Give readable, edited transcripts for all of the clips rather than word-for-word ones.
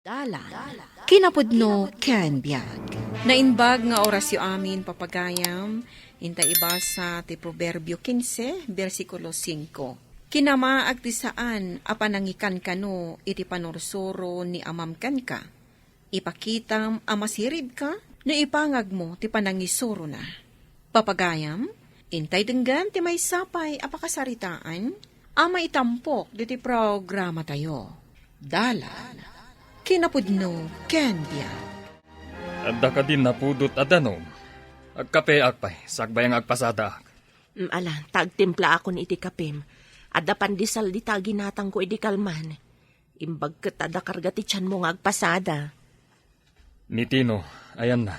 Dala, kinapudno ken biag. Nainbag nga oras yu amin papagayam, inta ibasa ti Proverbio 15, versikulo 5. Kinamaag ti saan apanangikan kano iti panursuro ni amam kan ka. Ipakitam amasirib ka, no ipangag mo ti panangisuro na. Papagayam, intay denggan ti may sapay apakasaritaan, ama itampok di ti programa tayo. Dala. Kinapudno, Kendia. Adda ka din napudot adanom. Agkape akpay, sakbayang agpasada ak. Ala, tagtimpla ako ni iti kapim. Adda pandisal di taginatang ko iti kalman. Imbag ket adda karga ti tiyan mo nga agpasada. Ni Tino, ayan na.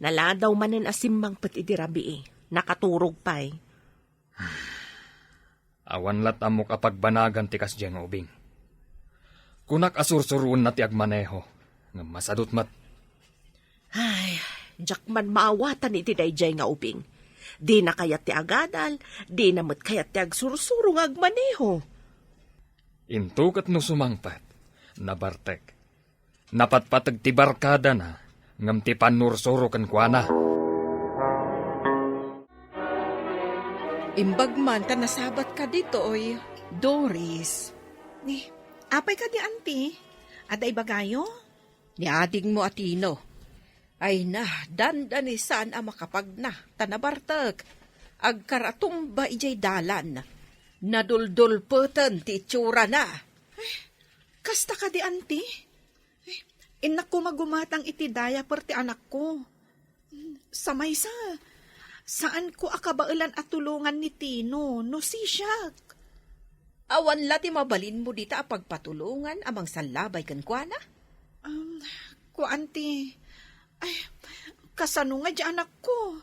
Naladaw manen asimmang pet iti rabi Nakaturog pa'y. Awan lat amok apagbanagan ti kasdyang ubing. Kunak asursuruan na ti agmaneho, nga masadot mat. Ay, jakman maawatan iti dayjay nga ubing. Di na kayat ti agadal, di na mat kayat ti agsursuro nga agmaneho. Intukat no sumangpat, nabartek. Napatpatag ti barkada na, ngam ti panursuro kan kuana. Imbag man ta nasabat ka dito, oy. Doris. Ni, apay ka di auntie? Aday bagayo? Ni ading mo atino. Ay na, dandanisan ang makapag na, tanabartag. Agkaratumba ijay dalan. Naduldulputan ti itsura na. Kasta ka di auntie? Inak ko magumatang iti daya per ti anak ko. Samay saan ko akabailan at tulungan ni Tino, no si Shak? Awan lati mabalin mo dita apagpatulungan amang salabay kan kuana? Ko auntie, ay, kasano nga di anak ko?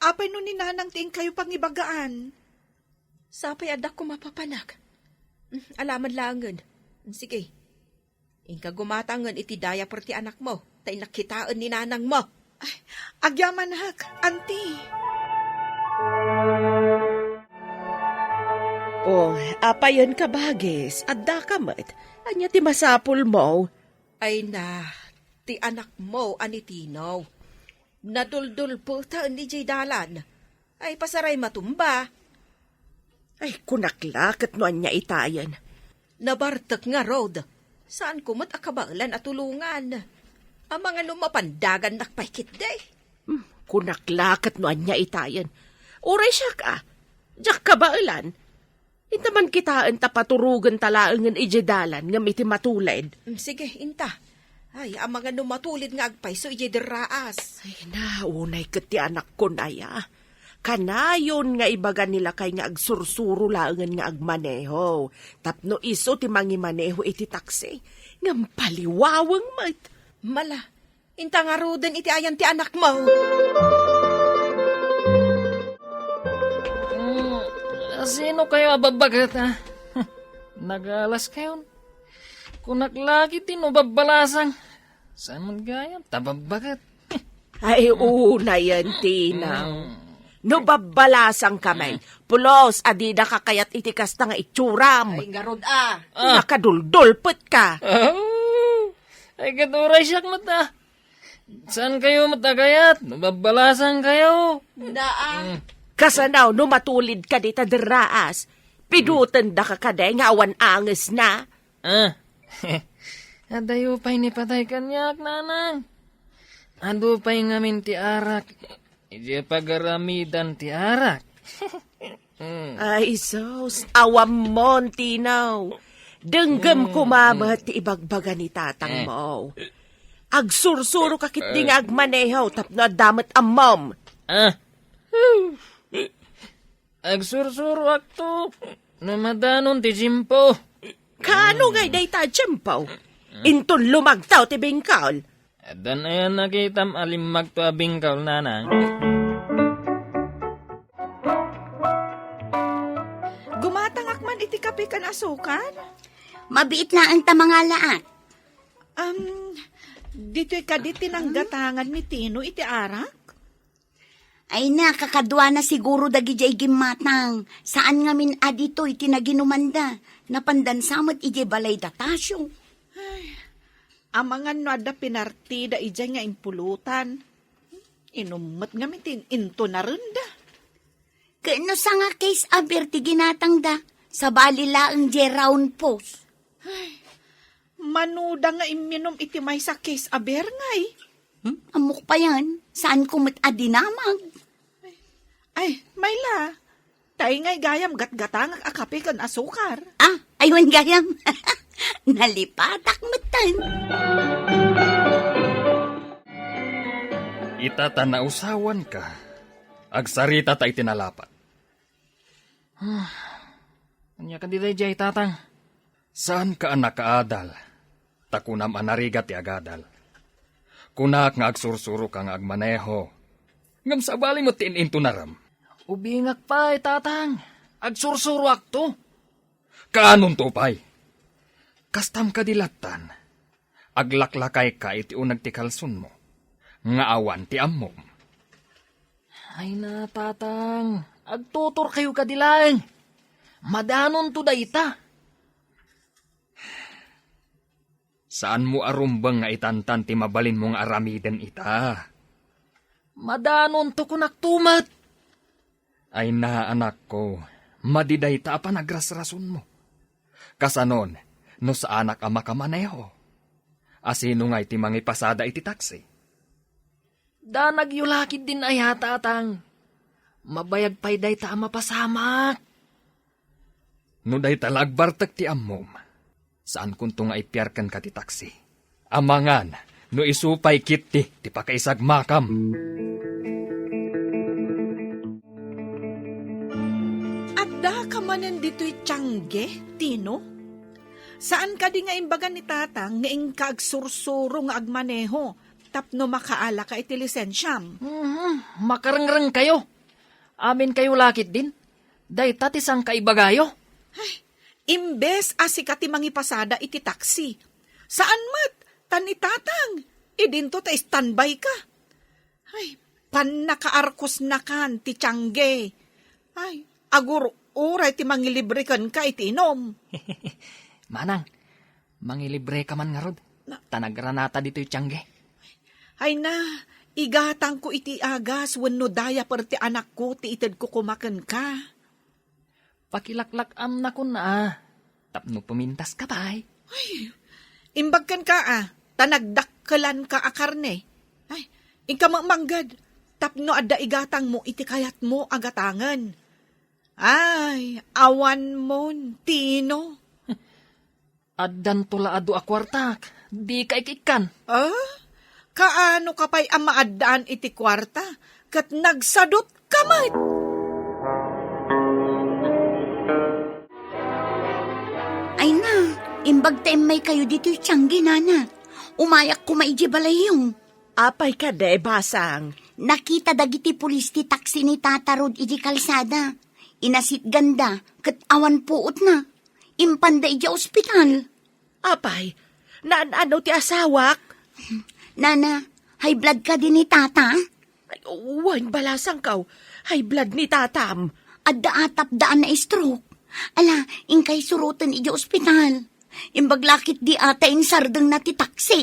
Apay no ni nanang ting kayo pangibagaan? Sapay adak ko mapapanak. Alaman langan. Sige. Ingka gumatangan iti daya per ti anak mo. Tay nakitaan ni nanang mo. Ay, agyaman hak, auntie. Oh, apayon ka bagis, adda ka mat. Anya ti masapul mo. Ay na, ti anak mo anitinaw. Naduldul po ta ni jay dalan. Ay pasaray matumba. Ay, kunaklakit no anya itayan. Nabartak nga road. Saan kumot akabailan at tulungan? Ang mga lumapandagan nakpaikit day. Kunaklakit no anya itayan. Uray siya ka. Diyak kabailan. Intaman kitaan tapaturugan talaangan ijedalan nga miti matulid. Sige, inta. Ay, ang mga numatulid nga agpayso ije deraas. Ay, naunay ket ti anak ko na ya. Kanayon nga ibaga nila kay nga agsursuro laangan nga agmaneho. Tapno iso ti mangimaneho iti taksi. Ngam paliwawang mat. Mala, inta nga roden iti ayan ti anak mo. Sino kayo ababagat, ha? Nagalas kayo. Kunaklagi tinubabalasang. Saan man gayon? Tababagat. Ay, una yan, Tinaw. No babalasang kamay. Pulos, adida kakayat itikas na nga itsuram. Ay, nga rod ah. Nakaduldulpot ka. Oh, ay katuray siyak mata. Saan kayo matagayat? Nababalasang kayo. Daan. Kasanaw, no matulid ka dita deraas. Pidutan da ka kaday nga awan anges na. Adayo pa'y ni patay kanyak, nanang. Ado pa'y ngamin ti arak. Ije pagaramidan ti arak. Ay, sos, awam mo, Tinaw. Denggam kumamat ti ibagbaga ni tatang mo. Agsursuro kakit ding agmaneho tapno damat amom. Agsursuro akto. Namadanon ti jimpo. Kano ngay day ta jempaw? Inton lumagtaw ti bingkaw. Adan ayan nakitam alimag to abingkaw, nanang. Gumatangak man iti kape kan asukan? Mabiit lang ang tamangalaat. Dito'y kaditi ng gatangan ni Tino iti arak? Ay na, kakadwa na siguro dagi jay gimatang. Saan ngamin adito iti naginumanda. Napandansamot iti balay datasyo. Amangan no ada pinartida ija nga impulutan. Inumat nga mitin into na rin da. Kano sa nga case aber ti ginatang da, sa balila ang round post. Manuda nga iminom iti may sa case aber ngay. Amok pa yan, saan ko adinamag? Ay, Mayla. Tayo ngay gayam gat-gatang akape kan asukar. Ah, aywan gayam. Nalipatak matan. Itatanausawan ka. Agsarita ta itinalapat. Kanya ka di jay tatang. Saan ka anak kaadal? Takunam anarigat ti agadal. Kunak nga agsursuro ka nga agmaneho. Ngam sa bali mo tininto naram. Ubingak pa tatang. Agsursuro akto. Kaanon to pay? Kastam ka dilatan. Aglaklakay ka iti unag ti kalson mo. Nga awan ti ammom. Ay na tatang. Agtutor kayo kadilaeng. Madanon to dayta. Saan mo arumbang nga itantan ti mabalin mong aramiden ita? Madanon to kunaktumat. Ay na anak ko, madiday ta pa nagrasrason mo. Kasanon, no sa anak ama ka maneho. Asino nga iti mangipasada iti taksi? Da nagyulakid din ay tatang. Mabayag pa'y day ta mapasamak. No day talagbartak ti ammom. Saan kunto nga ipiyarkan ka ti taksi? Amangan, no isupay kiti ti pakaisag makam. Adda ka manan dito'y tiyangge, Tino? Saan ka di nga imbagan ni tatang nga ingka agsursuro nga agmaneho tapno makaala ka iti lisensyam? Makarangrang kayo. Amin kayo lakit din. Day tatisang kaibagayo. Imbes asika ti mangipasada iti taksi. Saan mat? Tani tatang. Idinto ta standby ka. Ay, pan nakaarkos na kan ti tiyangge. Ay, agur uray ti mangilibre kan ka iti inom. Manang, mangilibre ka man nga rod. Tanagranata dito'y tiyangge. Ay na, igatang ko iti agas wenno daya per ti anak ko ti ited ko kumaken ka. Pakilaklak na ko na. Tapno pumintas ka pa ay. Imbagkan ka tanagdakkelan ka akarne. Ay, ingka manggad, tapno adda igatang mo iti kayat mo agatangan. Ay, awan mon, Tino. Addan tula adu akwartak. Di ka ikikan. Kaano ka pa'y amaadaan iti kwarta? Kat nagsadot kamay. Ay na, imbag may kayo dito'y tiyangge, nana. Umayak ko maijibalay yung. Apay ka de, basang. Nakita dagiti pulis ti taksi ni tatarod iti kalsada. Inasit ganda, kat awan puot na. Impanda iti ospital. Apay, ano ti asawak? Nana, high blood ka din ni tata? Ay, uwan, balasang kaw. High blood ni tatam. Adda atap daan na stroke. Ala, ingkay surutan iti ospital. Imbaglakit di ata insardeng na ti taksi.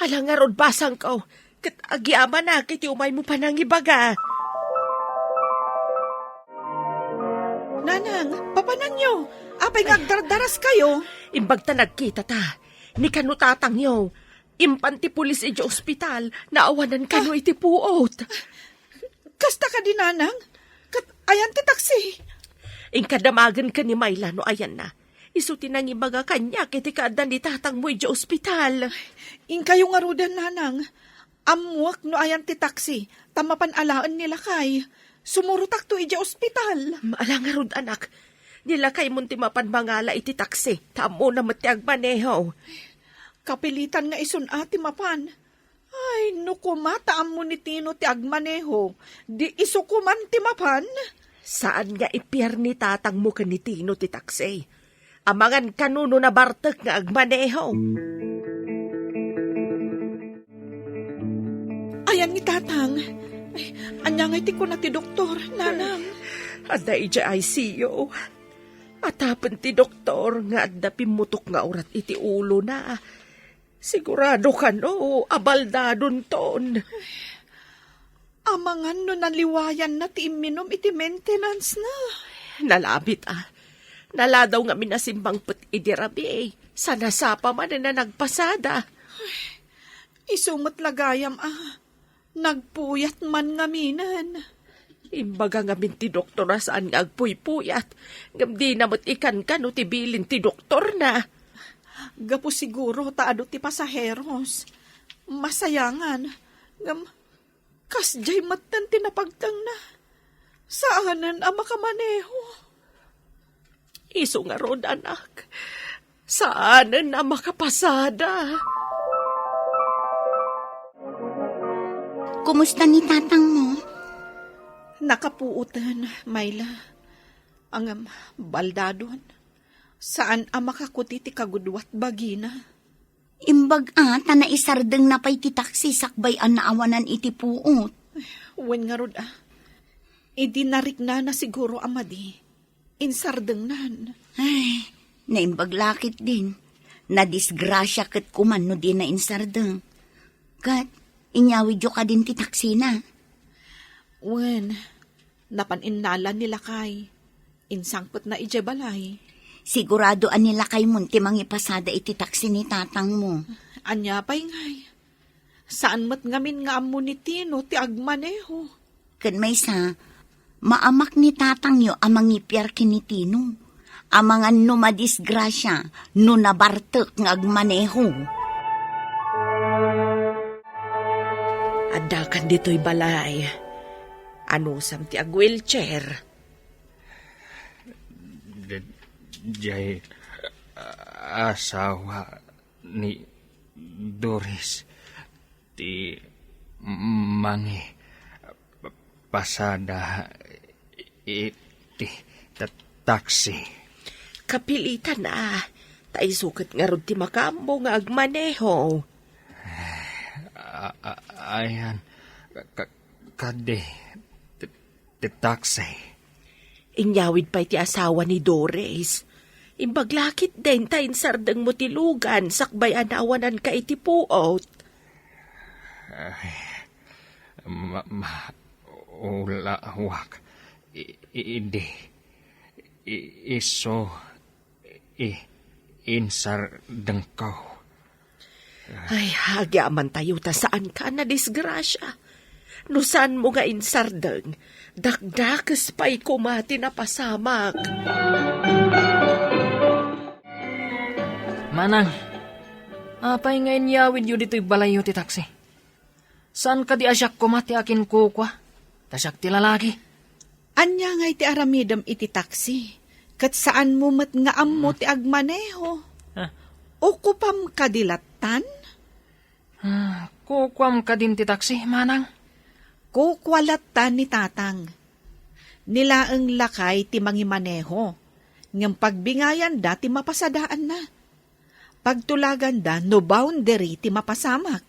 Hala nga rod, basang kaw. Kat agiama na, kiti umay mo pa nang ibaga. Nanang, papanan nyo. Apay ngagdardaras kayo. Imbag ta nagkita ta. Ni kanu tatang yo. Impanti pulis iti ospital. Naawanan kanu iti puot. Kasta ka di, nanang. Kat ayan ti taksi. Inkadamagan ka ni Mayla no ayan na. Isuti nang ibaga kanya kiti kaadan di tatang mo iti ospital. Ingkayo nga rudan, nanang. Amuak no ayan ti taksi. Tamapan alaan nila kay. Sumurutak to iti ospital. Maala nga rod anak. Nilakay mo ti mapanmangala iti taksi. Tamo na matiag maneho. Kapilitan nga isun ati mapan. Ay, no kumataam mo ni Tino ti agmaneho. Di isukuman ti mapan. Saan nga ipiyar ni tatang mo ka ni Tino ti taksi? Amangan kanuno na bartek nga agmaneho. Ayan ni tatang. Ay, anyangay ti ko na ti doktor, nanang. Ada ija ICU. At hapen ti doktor nga adda pimutok nga orat iti ulo na. Sigurado ka no, abaldadon ton. Amangan no naliwayan na ti iminom iti maintenance na. Nalabit Naladaw nga minasimbang put idirabi Sana sapa man na nagpasada. Isumot lagayam nagpuyat man nga minan. Imbaga nga ti doktor na saan nga agpuy-puyat. Ngam di namot ikan ka no tibilin ti doktor na. Gapo siguro taado ti pasaheros. Masayangan. Ngam kasjay matan tinapagtang na. Saanan ang makamaneho? Iso nga ron, anak. Saanan ang makapasada? Kumusta ni tatang mo? Nakapuutan, Mayla. Ang baldadon. Saan ang makakuti ti kagudwat bagina? Imbag na isardeng na pa'y ti taksi sakbayan na awanan iti puot. Wen nga rod idinarik na siguro amadi. Insardeng nan. Ay, naimbag lakit din. Nadisgrasya kat kuman no di na insardeng. Kat, inyawid yo ka din ti taksi na. Wen, napaninnalan nila kay. Insangpot na ijebalay. Sigurado nila kay munti mangipasada iti taksi ni tatang mo. Anya pa'y ngay. Saan mat ngamin nga amo ni Tino ti agmaneho? Kan may sa, maamak ni tatang yo amang ipyar kinitino. Amangan no madisgrasya, no nabartek ng agmaneho. Adakan dito'y balay. Ano sam ti ag-wheelchair? Jay asawa ni Doris ti mangi pasada iti taksi. Kapilitan tay sukat nga ron ti makambo nga agmaneho. Ayan kade ti taksi. Inyawid pa'y ti asawa ni Doris. Imbaglakit din tayin sardeng mo tilugan, sakbay anawanan ka iti puot. Ulawak. Hindi. Iso. Insar dengkaw. Ay, hagyaman tayo ta saan ka na disgrasya. No saan mo nga insardeng, dakdakas pa'y kumati na pasamak. Manang, apay ngayon yawid yu dito'y balayo ti taksi. Saan ka di asyak kumati akin kukwa? Tasyak ti lalaki. Anya nga iti aramidam iti taksi. Kat saan mo mat nga ammo ti agmaneho? Ukupam kadilatan? Kukwam ka din ti taksi, manang. Kukwalatan ni tatang. Nilaeng lakay ti mangimaneho. Ngam pagbingayan da ti mapasadaan na. Pagtulagan da no boundary ti mapasamak.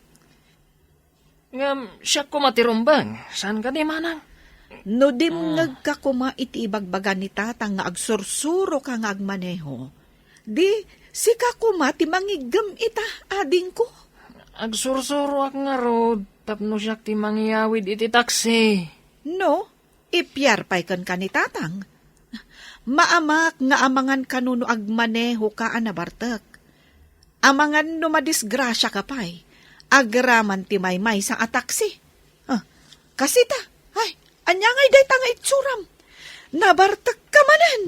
Ngam, siya kumatirumbang. Saan ka di, manang? No dimngag ka kuma iti ibagbagan ni tatang nga agsursuro ka nga agmaneho. Di, si ka kuma ti mangigam ita, ading ko. Agsursuro ak nga road. Tapno siya ti mangyawid iti taksi. No, ipyar pa'y kan ka ni tatang. Maamak nga amangan kanuno agmaneho ka anabartek. Amangan no madisgrasya ka pa'y. Agraman ti may sa ataksi. Kasita, ay, anyangay day tanga itsuram. Nabartek ka manan.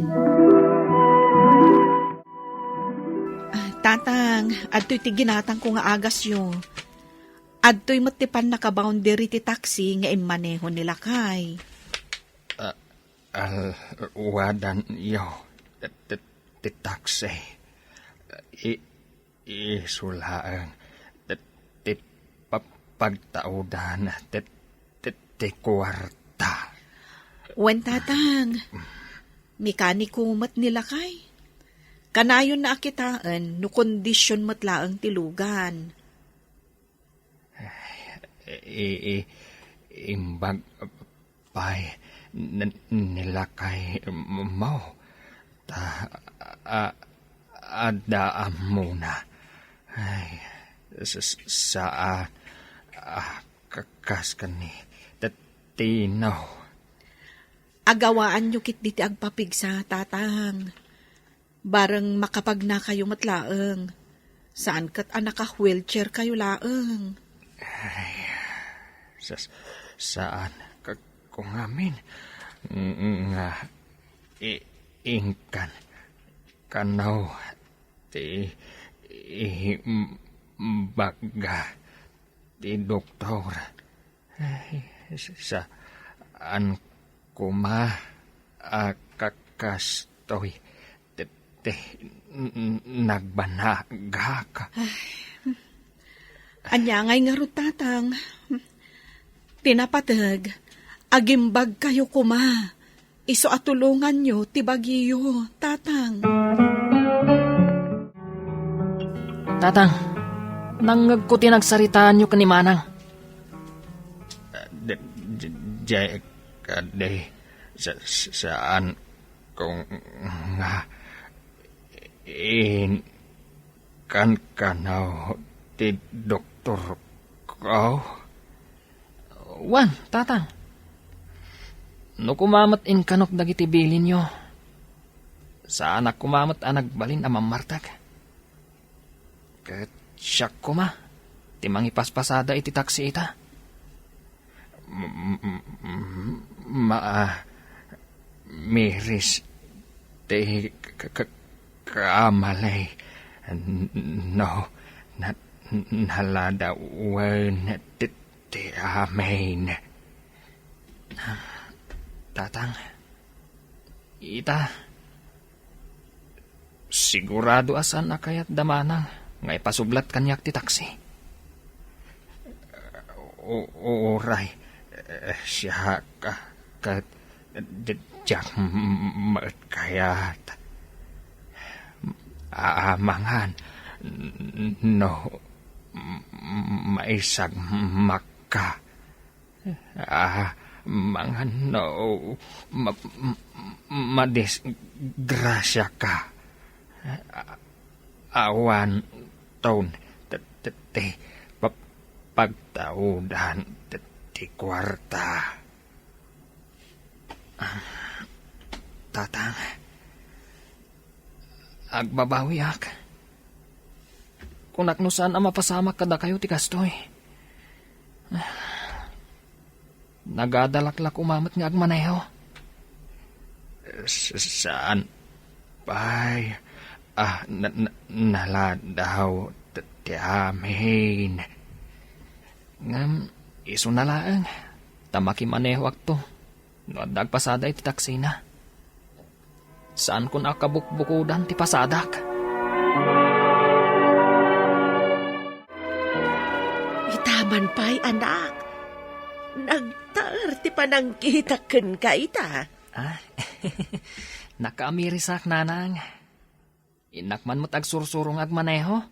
Tatang, adto'y ti ginatang ko nga agas yung. Adto'y matipan naka-boundary ti taksi nga imaneho nila kay. Wadan yo ti taksi. Isulaang ti pagtaudan ti kwarta. Wen tatang, mekaniko mat nila kay. Kanayon na akitaan no kondisyon matlaang tilugan. Imbag pay nila kay mo Adaam muna. Ay, saan kakas ka ni Tinaw. Agawaan nyo kit diti agpapig sa tatang. Bareng makapag na kayo matlaeng. Saan kat anak wheelchair kayo laeng? Saan kung amin nga ingkan kanaw ti baga ti doktor. Saan kuma kakastoy te nagbanaga ka. Anyangay nga ro tatang. Tinapatag, agimbag kayo kuma. Iso atulungan nyo, tibagiyo, tatang. Tatang, nangag ko tinagsaritaan nyo kanimanang. Jay kade saan kung nga kan kanaw ti doktor ko. Wan, tatang. No kumamat in kanok dagiti bilin nyo. Sa anak kumamat anagbalin amang martag. Kat siyak kuma. Timang ipaspasada iti taksi ita. Miris te kamalay no naladawan te amen. Tatang, ita, sigurado asan na kayat damanang nga ipasublat kanyak ti taksi. Oray, siya kat dijak mat kayat. Amangan, no, maisag maka. Mangan no, madisgrasya ka. Awan taon, pagtaudan, ti kwarta. Tatang, agbabawi ak. Kung naknusan ang mapasamak kada kayo ti kastoy. Nagadalaklak umamat nga agmaneho. Saan? Bay, naladaw ti amin. Ngam, iso na laang. Tamaki maneho akto. No, dagpasada iti taksi na. Saan kun akabukbukudan ti pasadak? Itaman pa'y anak. Nagtar ti panangkitaken ka ita. Nakaamirisak nanang. Inakman mo't agsursurong agmaneho.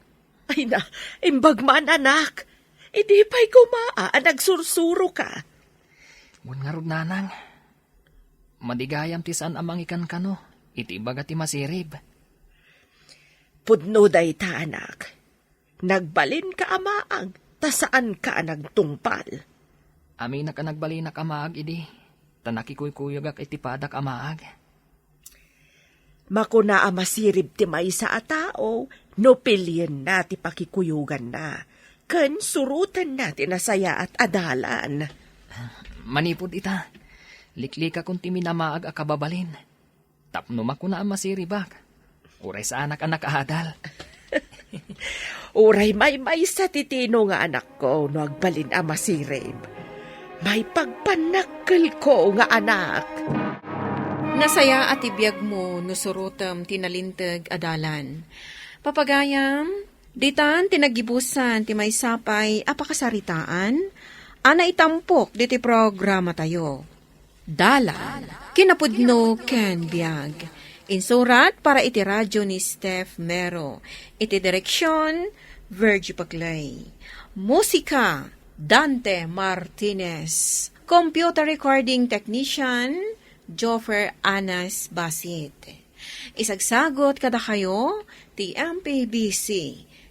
Ay na, imbag man anak. Hindi pa'y kumaa, nagsursuro ka. Ngun nga rod nanang. Madigayam ti saan amang ikan kano. Iti baga ti masirib. Pudno day ta anak. Nagbalin ka amaang, ta saan ka nagtungpal. Amin na ka nagbalinak amaag idi. Tanakikuykuyagak iti padak amaag. Makuna masirib ti maysa a tao, no pilyen na ti pakikuyugan na. Ken surutan na ti nasaya at adalan. Manipod ita. Liklika kung ti minamaag akababalin. Tapno makuna masiribak. Uray sa anak-anak ahadal. Uray may sa titino nga anak ko no agbalin a masirib. May pagpanakkel ko nga anak. Nasaya at ibiyag mo no surutam tinalintag adalan. Papagayam, ditan tinagibusan ti may sapay apakasaritaan, ana itampok diti programa tayo. Dala, kinapudno ken biag. Insurat para iti radyo ni Steph Mero. Iti direksyon, Virgie Paclay. Musika, Dante Martinez. Computer recording technician, Joffer Anas Basit. Isagsagot kada kayo, ti MPBC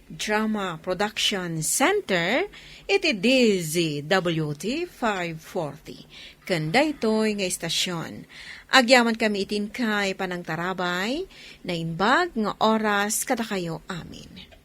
Drama Production Center, iti DZWT 540. Kanda ito'y nga istasyon. Agyaman kami itin kay panang tarabay, na inbag nga oras kada kayo amin.